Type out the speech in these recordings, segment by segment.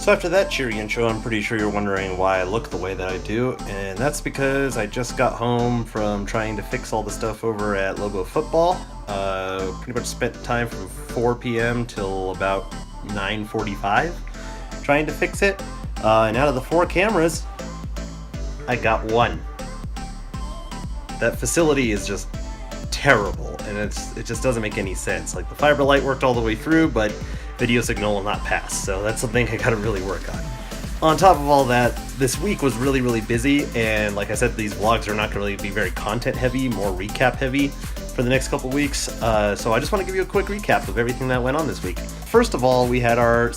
So after that cheery intro, I'm pretty sure you're wondering why I look the way that I do, and that's because I just got home from trying to fix all the stuff over at Lobo Football. Pretty much spent time from 4 p.m. till about 9:45 trying to fix it. And out of the 4 cameras, I got one. That facility is just terrible, and it just doesn't make any sense. Like, the fiber light worked all the way through, but video signal will not pass, so that's something I gotta really work on. On top of all that, this week was really busy, and like I said, these vlogs are not gonna really be very content heavy, more recap heavy for the next couple weeks, so I just want to give you a quick recap of everything that went on this week. First of all, we had our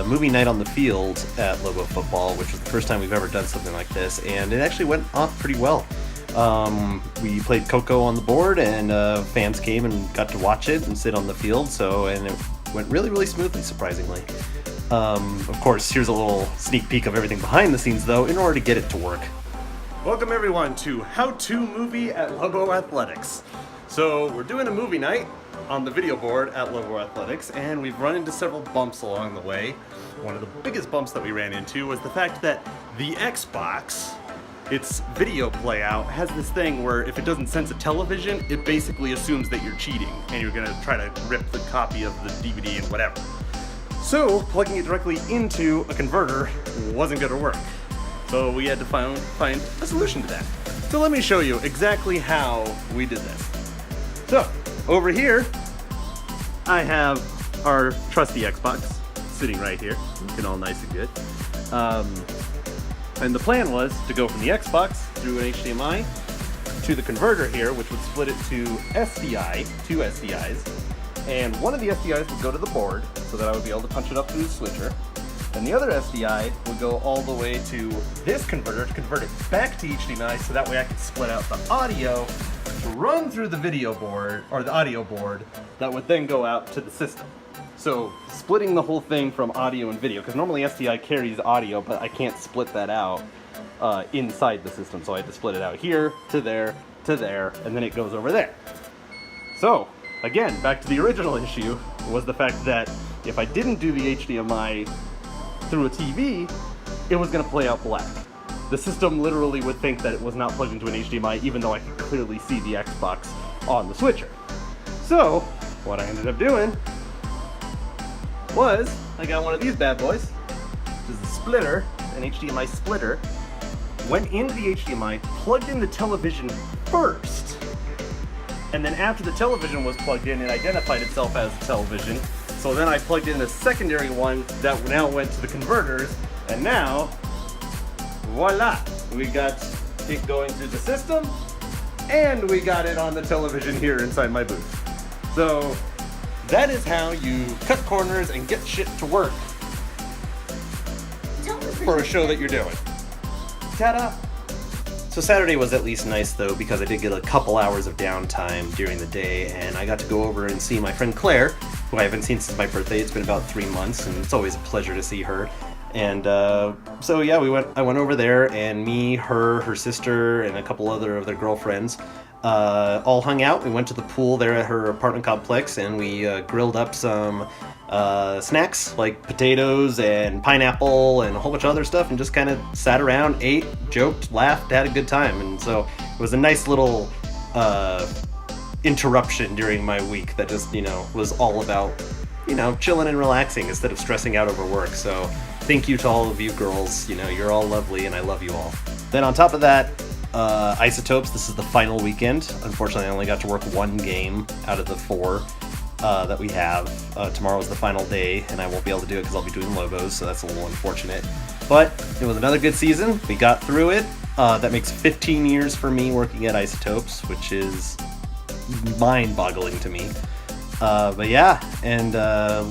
movie night on the field at Lobo Football, which was the first time we've ever done something like this, and it actually went off pretty well. We played Coco on the board, and fans came and got to watch it and sit on the field, and it went really smoothly, surprisingly. Of course, here's a little sneak peek of everything behind the scenes, though, in order to get it to work. Welcome everyone to How To Movie at Lobo Athletics. So we're doing a movie night on the video board at Lobo Athletics, and we've run into several bumps along the way. One of the biggest bumps that we ran into was the fact that the Xbox, its video playout, has this thing where if it doesn't sense a television, it basically assumes that you're cheating and you're gonna try to rip the copy of the DVD and whatever. So plugging it directly into a converter wasn't gonna work. So we had to find a solution to that. So let me show you exactly how we did this. So over here, I have our trusty Xbox sitting right here, looking all nice and good. And the plan was to go from the Xbox through an HDMI to the converter here, which would split it to SDI, 2 SDIs. And one of the SDIs would go to the board so that I would be able to punch it up through the switcher. And the other SDI would go all the way to this converter to convert it back to HDMI, so that way I could split out the audio to run through the video board, or the audio board, that would then go out to the system. So splitting the whole thing from audio and video, because normally SDI carries audio, but I can't split that out inside the system. So I had to split it out here, to there, and then it goes over there. So again, back to the original issue, was the fact that if I didn't do the HDMI through a TV, it was gonna play out black. The system literally would think that it was not plugged into an HDMI, even though I could clearly see the Xbox on the switcher. So what I ended up doing was I got one of these bad boys, which is a splitter, an HDMI splitter, went into the HDMI, plugged in the television first, and then after the television was plugged in, it identified itself as a television. So then I plugged in a secondary one that now went to the converters, and now, voila! We got it going through the system, and we got it on the television here inside my booth. So that is how you cut corners and get shit to work for a show that you're doing. Ta-da! So Saturday was at least nice though, because I did get a couple hours of downtime during the day, and I got to go over and see my friend Claire, who I haven't seen since my birthday. It's been about 3 months, and it's always a pleasure to see her. And so yeah, I went over there, and me, her sister, and a couple other of their girlfriends all hung out. We went to the pool there at her apartment complex, and we grilled up some snacks like potatoes and pineapple and a whole bunch of other stuff, and just kind of sat around, ate, joked, laughed, had a good time. And so it was a nice little interruption during my week that just, was all about, chilling and relaxing instead of stressing out over work. So thank you to all of you girls. You're all lovely, and I love you all. Then on top of that, Isotopes, this is the final weekend. Unfortunately, I only got to work 1 game out of the 4 that we have. Tomorrow is the final day, and I won't be able to do it because I'll be doing Lobos, so that's a little unfortunate. But it was another good season. We got through it. That makes 15 years for me working at Isotopes, which is mind-boggling to me. But yeah, and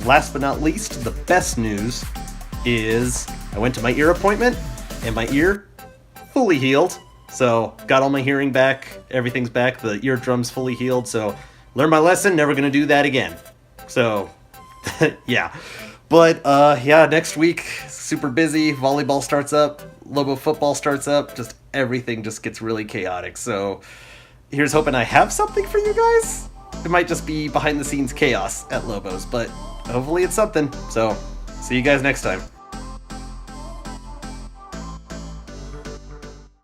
last but not least, the best news is I went to my ear appointment, and my ear fully healed. So got all my hearing back, everything's back, the eardrum's fully healed, so learned my lesson, never gonna do that again. So yeah. But yeah, next week, super busy, volleyball starts up, Lobo football starts up, just everything just gets really chaotic. So here's hoping I have something for you guys. It might just be behind the scenes chaos at Lobos, but hopefully it's something. So see you guys next time.